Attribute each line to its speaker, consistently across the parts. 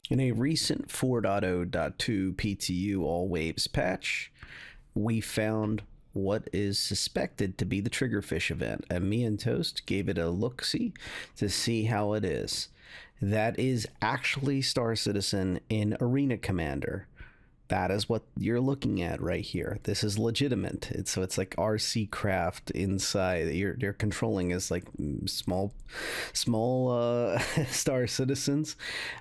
Speaker 1: In a recent 4.0.2 PTU All Waves patch, we found what is suspected to be the Triggerfish event, and me and Toast gave it a look-see to see how it is. That is actually Star Citizen in Arena Commander. That is what you're looking at right here. This is legitimate. It's like RC craft inside. You're controlling as like small Star Citizens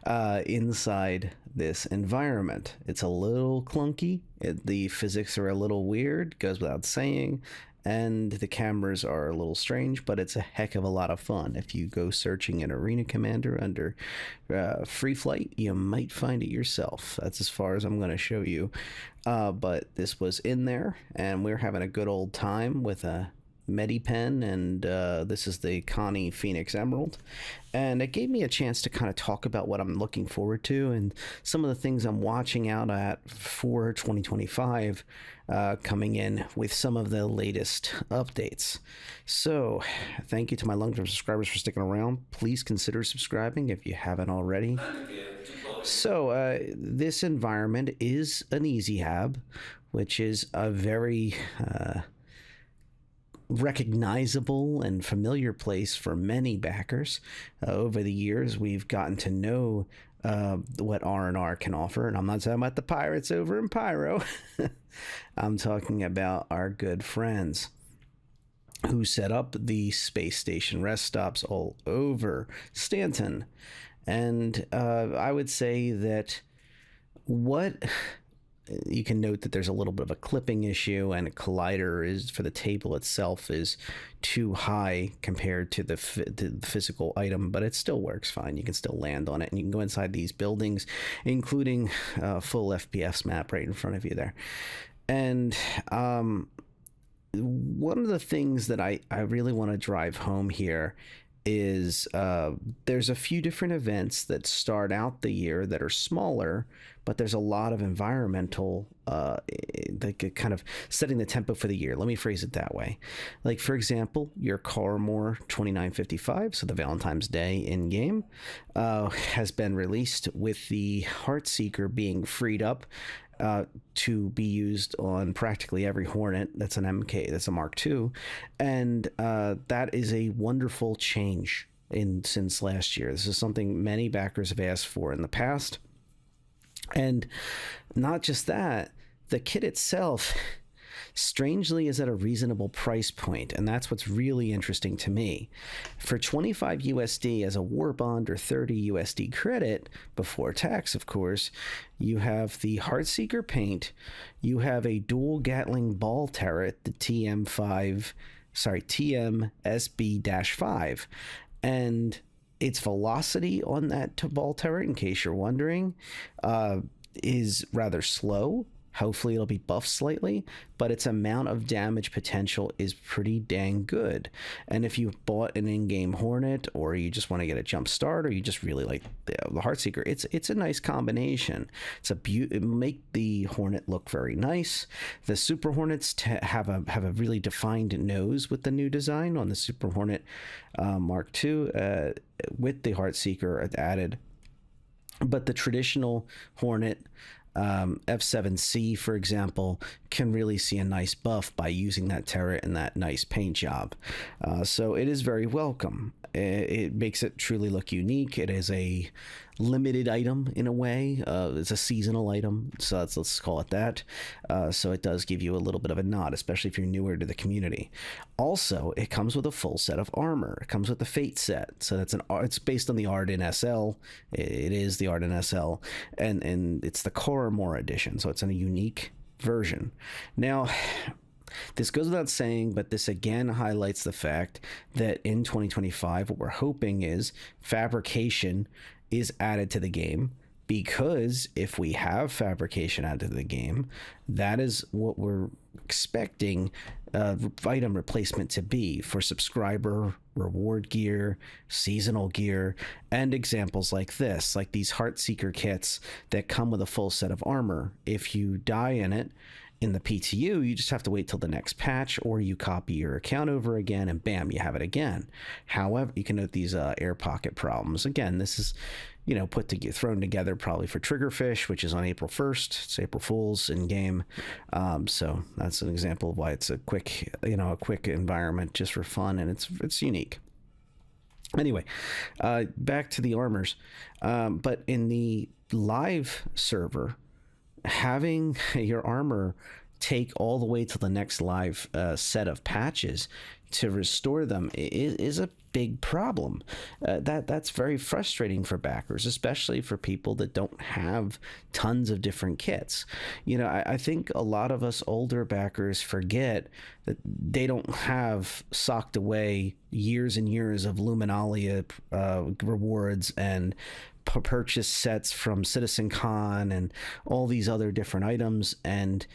Speaker 1: inside this environment. It's a little clunky. The physics are a little weird, goes without saying, and the cameras are a little strange, but it's a heck of a lot of fun. If you go searching in Arena Commander under Free Flight, you might find it yourself. That's as far as I'm going to show you. But this was in there, and we're having a good old time with a MediPen, and this is the Connie Phoenix Emerald, and it gave me a chance to kind of talk about what I'm looking forward to and some of the things I'm watching out at for 2025 coming in with some of the latest updates. So thank you to my long-term subscribers for sticking around. Please consider subscribing if you haven't already. So this environment is an easy hab, which is a very recognizable and familiar place for many backers. Over the years, we've gotten to know what R&R can offer, and I'm not talking about the pirates over in Pyro. I'm talking about our good friends who set up the space station rest stops all over Stanton. And I would say that what you can note that there's a little bit of a clipping issue, and a collider is for the table itself is too high compared to the physical item, but it still works fine. You can still land on it, and you can go inside these buildings, including full FPS map right in front of you there. And one of the things that I really want to drive home here is there's a few different events that start out the year that are smaller, but there's a lot of environmental like kind of setting the tempo for the year. Let me phrase it that way. Like, for example, your Carmore 2955, so the Valentine's Day in-game, has been released with the Heartseeker being freed up to be used on practically every Hornet that's an MK, that's a Mark II, and that is a wonderful change since last year. This is something many backers have asked for in the past, and not just that, the kit itself strangely is at a reasonable price point, and that's what's really interesting to me. For 25 USD as a war bond, or 30 USD credit before tax, of course, you have the Heartseeker paint, you have a dual Gatling ball turret, the TMSB-5, and its velocity on that ball turret, in case you're wondering, is rather slow. Hopefully it'll be buffed slightly, but its amount of damage potential is pretty dang good. And if you bought an in-game Hornet, or you just want to get a jump start, or you just really like the Heartseeker, it's a nice combination. It make the Hornet look very nice. The Super Hornets have a really defined nose with the new design on the Super Hornet Mark II with the Heartseeker added. But the traditional Hornet F7C, for example, can really see a nice buff by using that turret and that nice paint job. So it is very welcome. It makes it truly look unique. It is a limited item in a way. It's a seasonal item, so let's call it that. So it does give you a little bit of a nod, especially if you're newer to the community. Also, it comes with a full set of armor. It comes with the Fate set, so it's based on the Arden SL. It is the Arden SL, and it's the Coromore edition, so it's in a unique version. Now, this goes without saying, but this again highlights the fact that in 2025, what we're hoping is fabrication is added to the game, because if we have fabrication added to the game, that is what we're expecting item replacement to be for subscriber reward gear, seasonal gear, and examples like this, like these Heartseeker kits that come with a full set of armor. If you die in it, in the PTU, you just have to wait till the next patch, or you copy your account over again, and bam, you have it again. However, you can note these air pocket problems. Again, this is thrown together probably for Triggerfish, which is on April 1st. It's April Fool's in game. So that's an example of why it's a quick environment just for fun, and it's unique. Anyway, back to the armors. But in the live server, having your armor take all the way to the next live set of patches to restore them is a big problem. That's very frustrating for backers, especially for people that don't have tons of different kits. I think a lot of us older backers forget that they don't have socked away years and years of Luminalia rewards and purchase sets from Citizen Con and all these other different items. And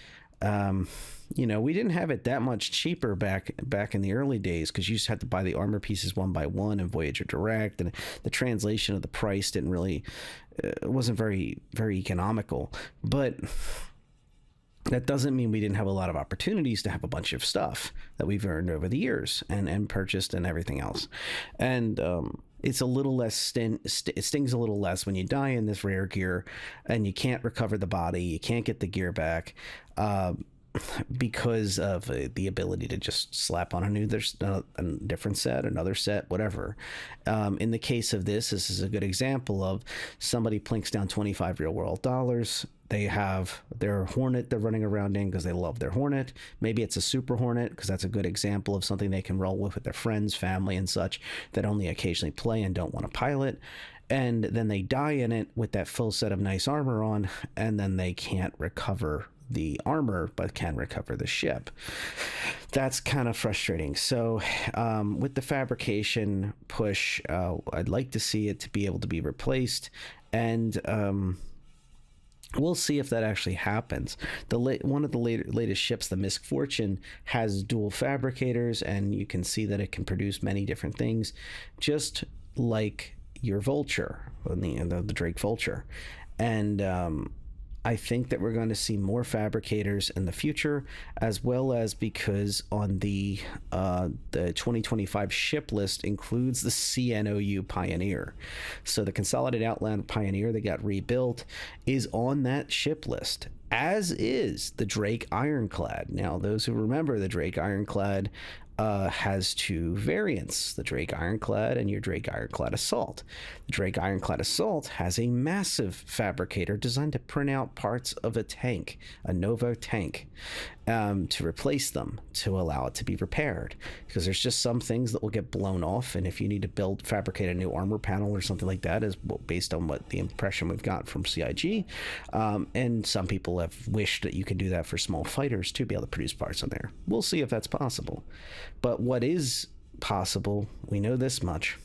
Speaker 1: we didn't have it that much cheaper back in the early days, because you just had to buy the armor pieces one by one in Voyager Direct, and the translation of the price didn't really wasn't very, very economical. But that doesn't mean we didn't have a lot of opportunities to have a bunch of stuff that we've earned over the years and purchased and everything else. And it's a little less it stings a little less when you die in this rare gear and you can't recover the body, you can't get the gear back, because of the ability to just slap on a different set, another set, whatever. In the case of this is a good example of somebody plinks down 25 real world dollars. They have their Hornet they're running around in because they love their Hornet. Maybe it's a Super Hornet, because that's a good example of something they can roll with their friends, family, and such that only occasionally play and don't want to pilot. And then they die in it with that full set of nice armor on, and then they can't recover the armor but can recover the ship. That's kind of frustrating. So with the fabrication push, I'd like to see it to be able to be replaced, and we'll see if that actually happens. One of the latest ships, the Misfortune, has dual fabricators, and you can see that it can produce many different things, just like your Vulture, the Drake Vulture. And I think that we're going to see more fabricators in the future, as well as because on the 2025 ship list includes the CNOU Pioneer. So the Consolidated Outland Pioneer that got rebuilt is on that ship list, as is the Drake Ironclad. Now, those who remember, the Drake Ironclad has two variants, the Drake Ironclad and your Drake Ironclad Assault. The Drake Ironclad Assault has a massive fabricator designed to print out parts of a tank, a Novo tank, to replace them, to allow it to be repaired, because there's just some things that will get blown off, and if you need to fabricate a new armor panel or something like that, is based on what the impression we've got from CIG, and some people have wished that you could do that for small fighters to be able to produce parts on there. We'll see if that's possible. But what is possible, we know this much,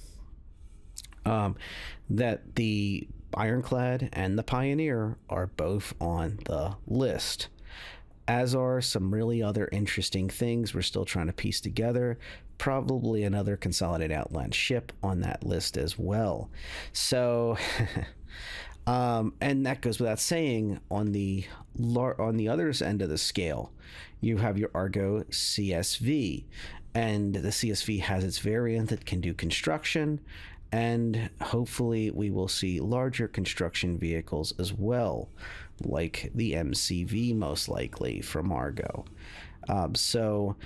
Speaker 1: that the Ironclad and the Pioneer are both on the list, as are some really other interesting things we're still trying to piece together. Probably another Consolidated Outland ship on that list as well. So and that goes without saying, on the other end of the scale, you have your Argo CSV, and the CSV has its variant that can do construction, and hopefully we will see larger construction vehicles as well, like the MCV, most likely from Argo. So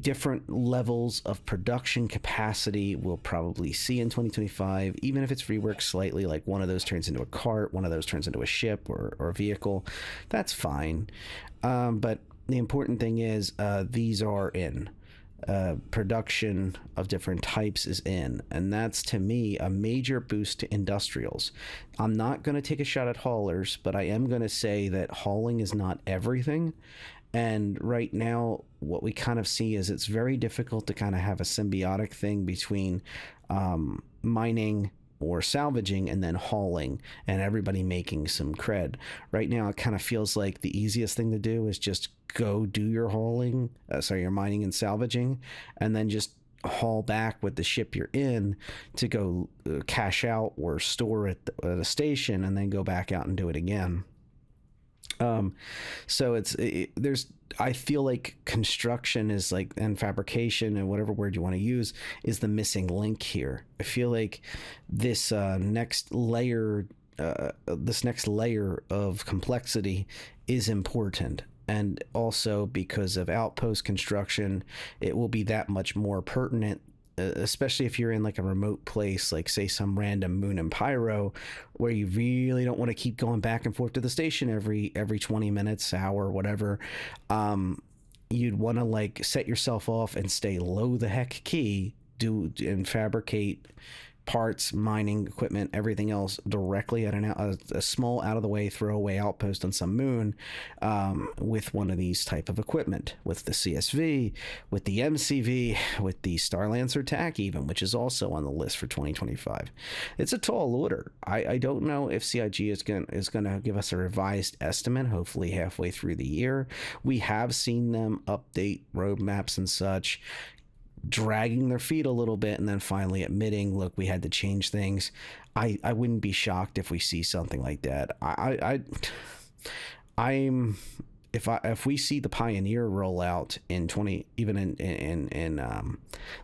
Speaker 1: different levels of production capacity we'll probably see in 2025, even if it's reworked slightly, like one of those turns into a cart, one of those turns into a ship or a vehicle. That's fine. But the important thing is these are in. Production of different types is in, and that's, to me, a major boost to industrials. I'm not going to take a shot at haulers, but I am going to say that hauling is not everything. And right now, what we kind of see is it's very difficult to kind of have a symbiotic thing between mining or salvaging and then hauling and everybody making some cred. Right now, it kind of feels like the easiest thing to do is just go do your your mining and salvaging, and then just haul back with the ship you're in to go cash out or store at a station, and then go back out and do it again. So there's, I feel like construction is like, and fabrication and whatever word you want to use is the missing link here. I feel like this this next layer of complexity is important. And also because of outpost construction, it will be that much more pertinent, especially if you're in like a remote place, like say some random Moon and Pyro, where you really don't want to keep going back and forth to the station every 20 minutes, hour, whatever. You'd want to like set yourself off and stay low the heck key, do and fabricate parts, mining equipment, everything else directly at a small out of the way throwaway outpost on some moon, with one of these type of equipment, with the CSV, with the MCV, with the Starlancer TAC even, which is also on the list for 2025. It's a tall order. I don't know if CIG is going to give us a revised estimate, hopefully halfway through the year. We have seen them update roadmaps and such, dragging their feet a little bit and then finally admitting, look, we had to change things. I wouldn't be shocked if we see something like that. If we see the Pioneer rollout in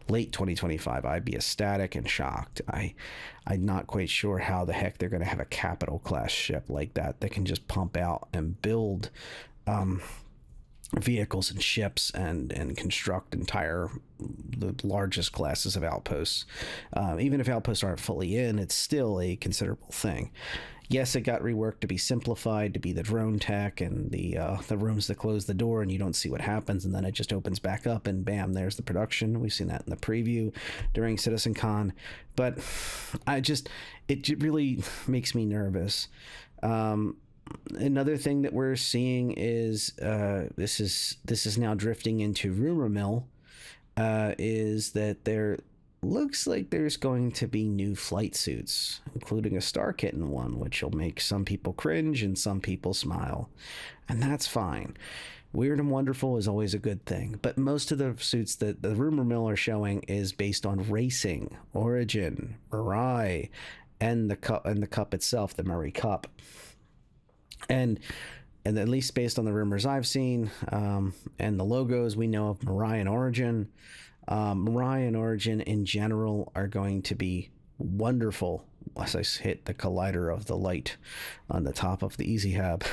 Speaker 1: late 2025, I'd be ecstatic and shocked. I'm not quite sure how the heck they're going to have a capital class ship like that can just pump out and build vehicles and ships and construct the largest classes of outposts. Even if outposts aren't fully in, it's still a considerable thing. Yes, it got reworked to be simplified, to be the drone tech and the rooms that close the door and you don't see what happens, and then it just opens back up and bam, there's the production. We've seen that in the preview during CitizenCon, but it really makes me nervous. Another thing that we're seeing is this is now drifting into rumor mill, is that there looks like there's going to be new flight suits, including a Star Kitten one, which will make some people cringe and some people smile, and that's fine. Weird and wonderful is always a good thing, but most of the suits that the rumor mill are showing is based on racing, Origin, Mirai, and the cup itself, the Murray Cup. And at least based on the rumors I've seen, and the logos we know of Mirai and Origin, Mirai and Origin in general are going to be wonderful as I hit the collider of the light on the top of the Easy Hab,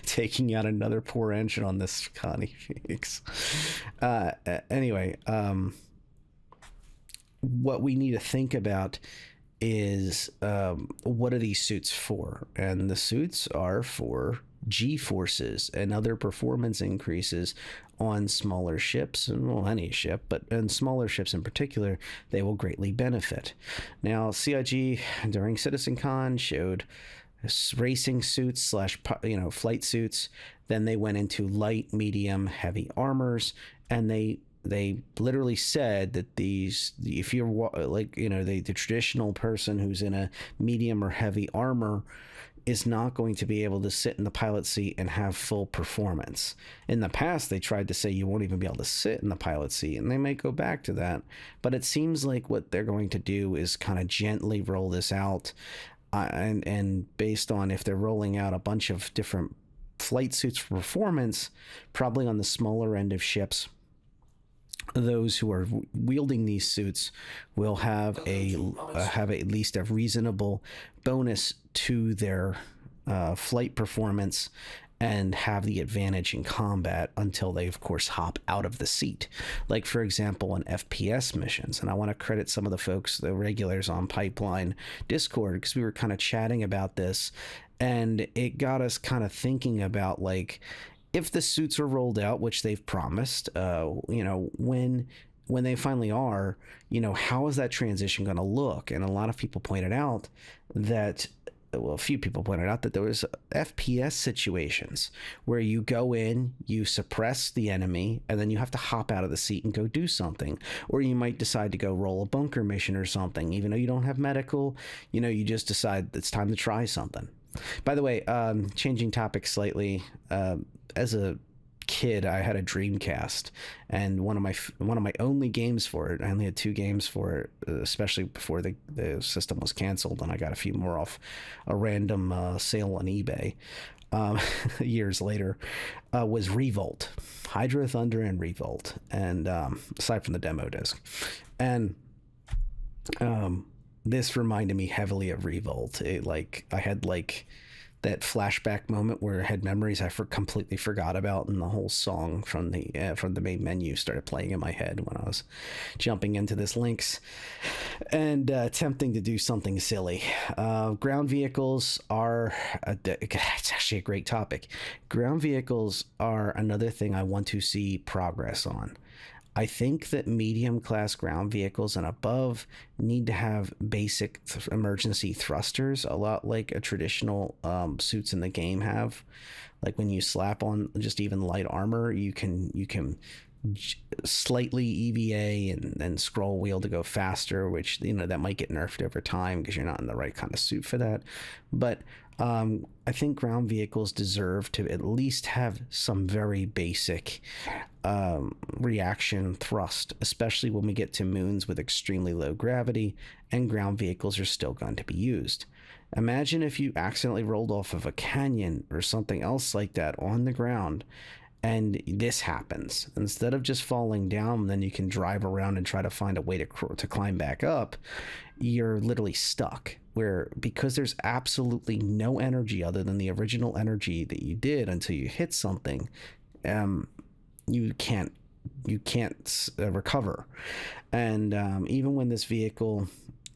Speaker 1: taking out another poor engine on this Connie Phoenix. Anyway, what we need to think about is what are these suits for? And the suits are for G-forces and other performance increases on smaller ships, and well, any ship, but in smaller ships in particular, they will greatly benefit. Now, CIG during CitizenCon showed racing suits / flight suits. Then they went into light, medium, heavy armors, and they literally said that if you're like, the traditional person who's in a medium or heavy armor is not going to be able to sit in the pilot seat and have full performance. In the past, they tried to say you won't even be able to sit in the pilot seat, and they might go back to that. But it seems like what they're going to do is kind of gently roll this out, and based on if they're rolling out a bunch of different flight suits for performance, probably on the smaller end of ships, those who are wielding these suits will have at least a reasonable bonus to their flight performance and have the advantage in combat until they, of course, hop out of the seat. Like, for example, on FPS missions. And I want to credit some of the folks, the regulars on Pipeline Discord, because we were kind of chatting about this, and it got us kind of thinking about, like, if the suits are rolled out, which they've promised, when they finally are, how is that transition going to look? And a lot of people pointed out that, a few people pointed out that there was FPS situations where you go in, you suppress the enemy, and then you have to hop out of the seat and go do something. Or you might decide to go roll a bunker mission or something, even though you don't have medical, you just decide it's time to try something. By the way, changing topics slightly, as a kid, I had a Dreamcast, and one of my only games for it, I only had 2 games for it, especially before the system was canceled, and I got a few more off a random sale on eBay. years later, was Revolt, Hydro Thunder and Revolt, and aside from the demo disc, and this reminded me heavily of Revolt. I had that flashback moment where I had memories I completely forgot about, and the whole song from the main menu started playing in my head when I was jumping into this Lynx and attempting to do something silly. Ground vehicles are it's actually a great topic. Ground vehicles are another thing I want to see progress on. I think that medium class ground vehicles and above need to have basic emergency thrusters, a lot like a traditional suits in the game have. Like when you slap on just even light armor, you can slightly EVA and scroll wheel to go faster, which that might get nerfed over time because you're not in the right kind of suit for that. But I think ground vehicles deserve to at least have some very basic reaction thrust, especially when we get to moons with extremely low gravity and ground vehicles are still going to be used. Imagine if you accidentally rolled off of a canyon or something else like that on the ground and this happens. Instead of just falling down, then you can drive around and try to find a way to climb back up. You're literally stuck, because there's absolutely no energy other than the original energy that you did until you hit something. You can't recover. And even when this vehicle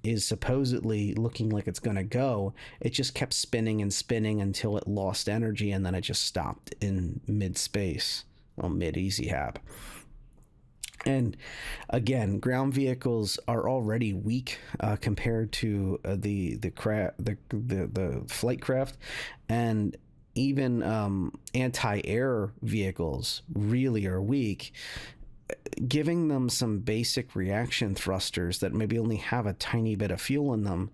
Speaker 1: is supposedly looking like it's going to go, it just kept spinning and spinning until it lost energy, and then it just stopped in mid-space, or mid-easy hab. And again, ground vehicles are already weak compared to the flight craft, and even anti-air vehicles really are weak. Giving them some basic reaction thrusters that maybe only have a tiny bit of fuel in them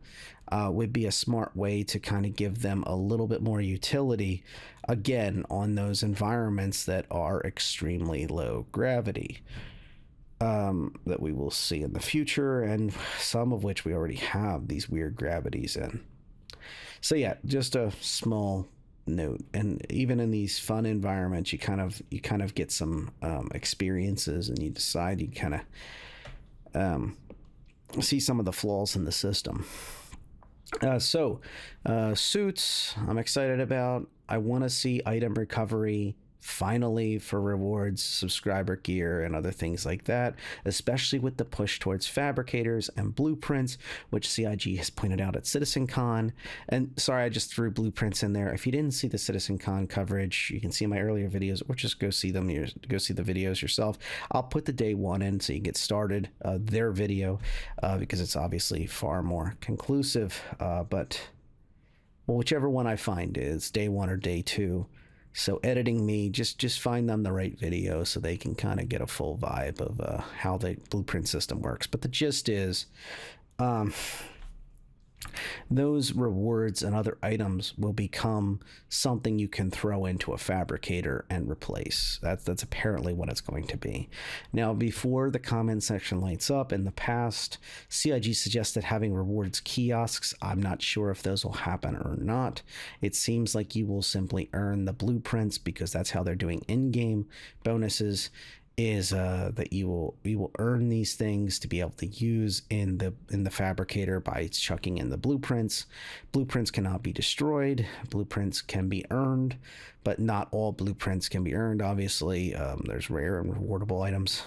Speaker 1: would be a smart way to kind of give them a little bit more utility, again, on those environments that are extremely low gravity. That we will see in the future, and some of which we already have these weird gravities in. So yeah, just a small note. And even in these fun environments, you kind of get some experiences, and you decide, you kind of see some of the flaws in the system. Suits I'm excited about. I want to see item recovery finally for rewards, subscriber gear, and other things like that, especially with the push towards fabricators and blueprints, which CIG has pointed out at CitizenCon. And sorry, I just threw blueprints in there. If you didn't see the CitizenCon coverage, you can see my earlier videos, or just go see them. Go see the videos yourself. I'll put the day one in so you can get started their video because it's obviously far more conclusive. But whichever one I find is day one or day two. So editing me, just find them the right video so they can kind of get a full vibe of how the blueprint system works. But the gist is, those rewards and other items will become something you can throw into a fabricator and replace. That's apparently what it's going to be. Now, before the comment section lights up, in the past, CIG suggested having rewards kiosks. I'm not sure if those will happen or not. It seems like you will simply earn the blueprints because that's how they're doing in-game bonuses. Is that you will earn these things to be able to use in the fabricator by chucking in the blueprints. Blueprints cannot be destroyed. Blueprints can be earned, but not all blueprints can be earned. Obviously, there's rare and rewardable items,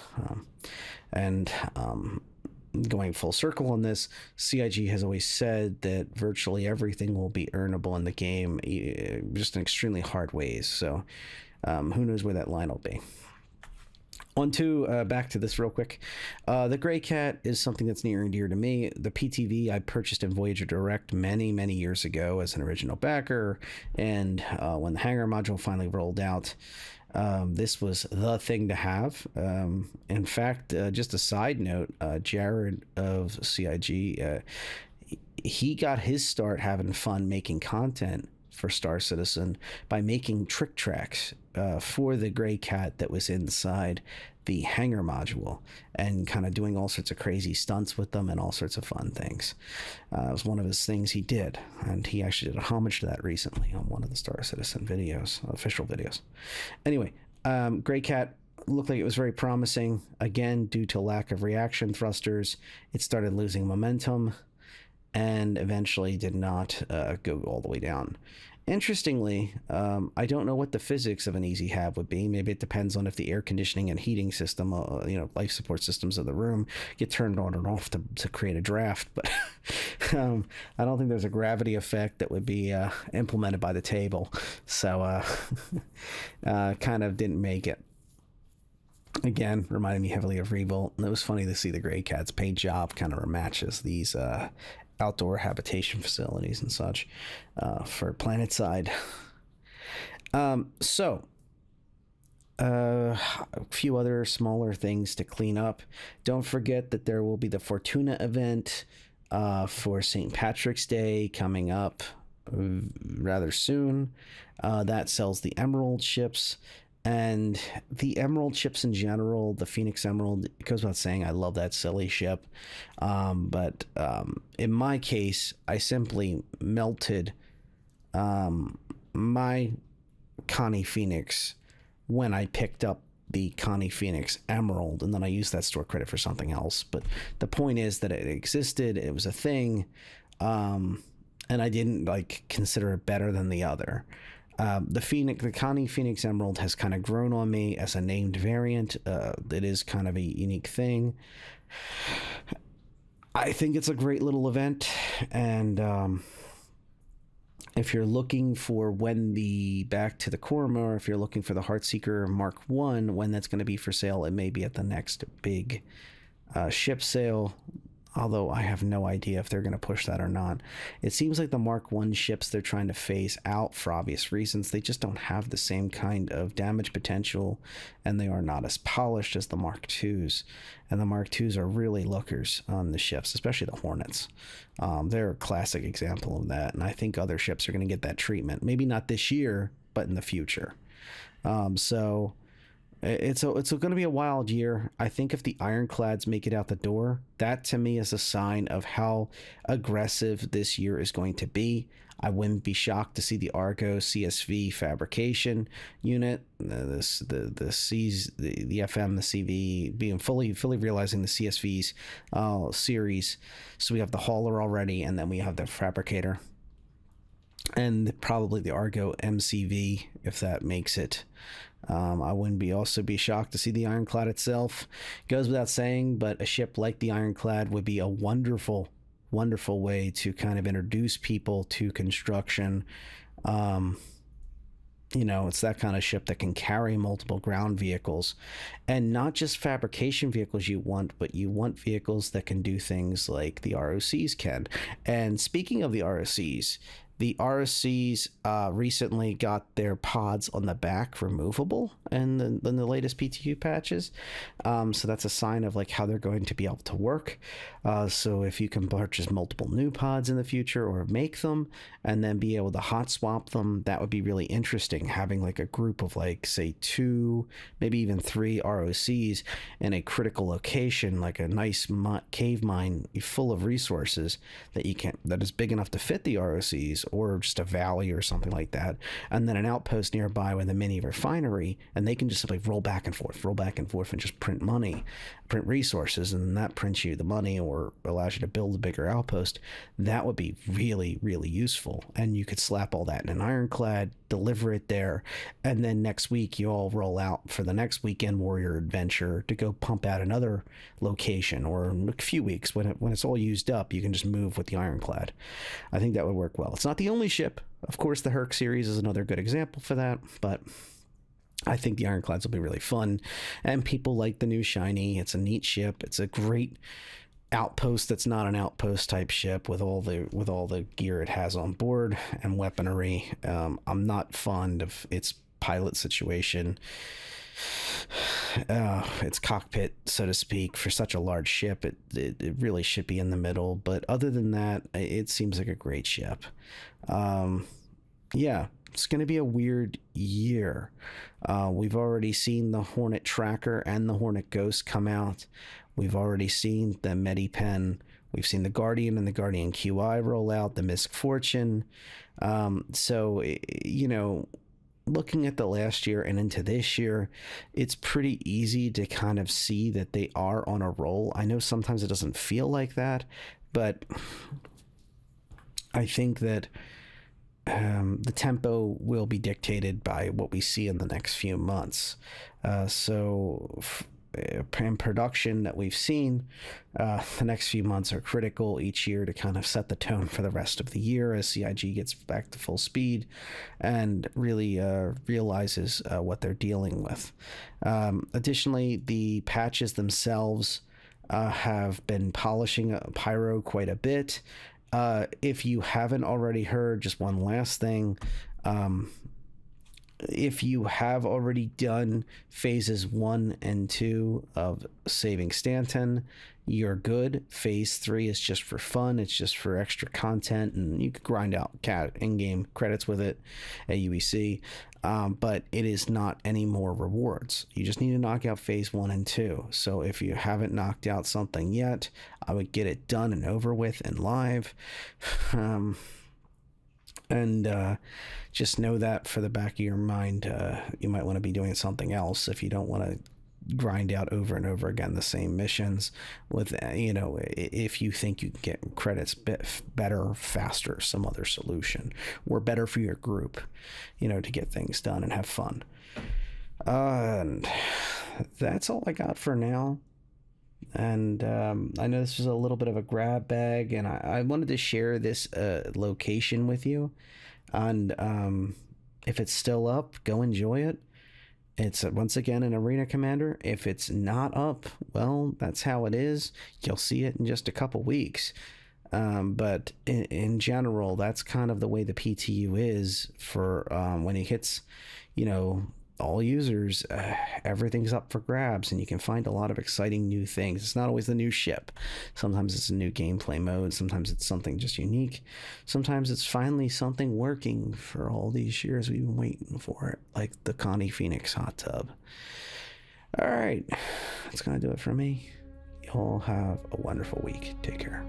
Speaker 1: going full circle on this, CIG has always said that virtually everything will be earnable in the game, just in extremely hard ways. So who knows where that line will be. Back to this real quick. The Greycat is something that's near and dear to me. The PTV I purchased in Voyager Direct many years ago as an original backer, and when the hangar module finally rolled out, this was the thing to have. In fact, just a side note, Jared of CIG, he got his start having fun making content for Star Citizen by making trick tracks for the Greycat that was inside the hangar module and kind of doing all sorts of crazy stunts with them and all sorts of fun things. It was one of his things he did, and he actually did a homage to that recently on one of the Star Citizen videos, official videos. Anyway, Greycat looked like it was very promising. Again, due to lack of reaction thrusters, it started losing momentum and eventually did not go all the way down. Interestingly, I don't know what the physics of an easy have would be. Maybe it depends on if the air conditioning and heating system, life support systems of the room get turned on and off to create a draft. But I don't think there's a gravity effect that would be implemented by the table. So kind of didn't make it. Again, reminded me heavily of Revolt. And it was funny to see the Greycat's paint job kind of matches these outdoor habitation facilities and such for PlanetSide. So a few other smaller things to clean up. Don't forget that there will be the Fortuna event for St. Patrick's Day coming up rather soon. That sells the Emerald ships. And the Emerald ships in general, the Phoenix Emerald, it goes without saying, I love that silly ship. But in my case, I simply melted my Connie Phoenix when I picked up the Connie Phoenix Emerald, and then I used that store credit for something else. But the point is that it existed, it was a thing, and I didn't consider it better than the other. The Connie Phoenix Emerald has kind of grown on me as a named variant. It is kind of a unique thing. I think it's a great little event, and if you're looking for when the Back to the Korma, if you're looking for the Heartseeker Mark I, when that's going to be for sale, it may be at the next big ship sale. Although I have no idea if they're going to push that or not. It seems like the Mark I ships they're trying to phase out for obvious reasons. They just don't have the same kind of damage potential, and they are not as polished as the Mark IIs. And the Mark IIs are really lookers on the ships, especially the Hornets. They're a classic example of that, and I think other ships are going to get that treatment. Maybe not this year, but in the future. So it's going to be a wild year. I think if the Ironclads make it out the door, that to me is a sign of how aggressive this year is going to be. I wouldn't be shocked to see the Argo CSV fabrication unit, the C's, the FM, the CV being fully realizing the CSV's series. So we have the hauler already, and then we have the fabricator, and probably the Argo MCV if that makes it. I wouldn't be shocked to see the Ironclad itself. Goes without saying, but a ship like the Ironclad would be a wonderful way to kind of introduce people to construction. It's that kind of ship that can carry multiple ground vehicles, and not just fabrication vehicles you want, but you want vehicles that can do things like the ROCs can. And speaking of the ROCs recently got their pods on the back removable in the latest PTU patches. So that's a sign of how they're going to be able to work. So if you can purchase multiple new pods in the future or make them and then be able to hot swap them, that would be really interesting. Having a group of say 2, maybe even 3 ROCs in a critical location, like a nice cave mine full of resources that is big enough to fit the ROCs, or just a valley or something like that, and then an outpost nearby with a mini refinery, and they can just simply roll back and forth and just print resources, and then that prints you the money or allows you to build a bigger outpost. That would be really, really useful, and you could slap all that in an Ironclad, deliver it there, and then next week you all roll out for the next weekend warrior adventure to go pump out another location, or in a few weeks when it's all used up, you can just move with the Ironclad. I think that would work well. It's not the only ship. Of course, the Herc series is another good example for that, but I think the Ironclads will be really fun, and people like the new shiny. It's a neat ship. It's a great outpost that's not an outpost type ship with all the gear it has on board and weaponry. I'm not fond of its pilot situation, its cockpit, so to speak. For such a large ship, it really should be in the middle, but other than that, it seems like a great ship. it's going to be a weird year. We've already seen the Hornet Tracker and the Hornet Ghost come out. We've already seen the MediPen. We've seen the Guardian and the Guardian QI roll out, the Misk Fortune. So, you know, looking at the last year and into this year, it's pretty easy to kind of see that they are on a roll. I know sometimes it doesn't feel like that, but I think that the tempo will be dictated by what we see in the next few months. In production that we've seen, the next few months are critical each year to kind of set the tone for the rest of the year as CIG gets back to full speed and really realizes what they're dealing with. Additionally, the patches themselves have been polishing Pyro quite a bit. If you haven't already heard, just one last thing. If you have already done phases 1 and 2 of Saving Stanton, you're good. Phase 3 is just for fun. It's just for extra content, and you could grind out in-game credits with it at UEC. But it is not any more rewards. You just need to knock out phase 1 and 2. So if you haven't knocked out something yet, I would get it done and over with and live. And just know that for the back of your mind, you might want to be doing something else if you don't want to grind out over and over again the same missions with, you know, if you think you can get credits better, faster, some other solution, or better for your group, you know, to get things done and have fun. And that's all I got for now. And I know this was a little bit of a grab bag, and I wanted to share this location with you. And if it's still up, go enjoy it. It's once again an Arena Commander. If it's not up, well, that's how it is. You'll see it in just a couple weeks. But in general, that's kind of the way the PTU is for when it hits, you know, all users. Everything's up for grabs, and you can find a lot of exciting new things. It's not always the new ship. Sometimes it's a new gameplay mode. Sometimes it's something just unique. Sometimes it's finally something working for all these years we've been waiting for it, like the Connie Phoenix hot tub. All right, that's gonna do it for me. You all have a wonderful week. Take care.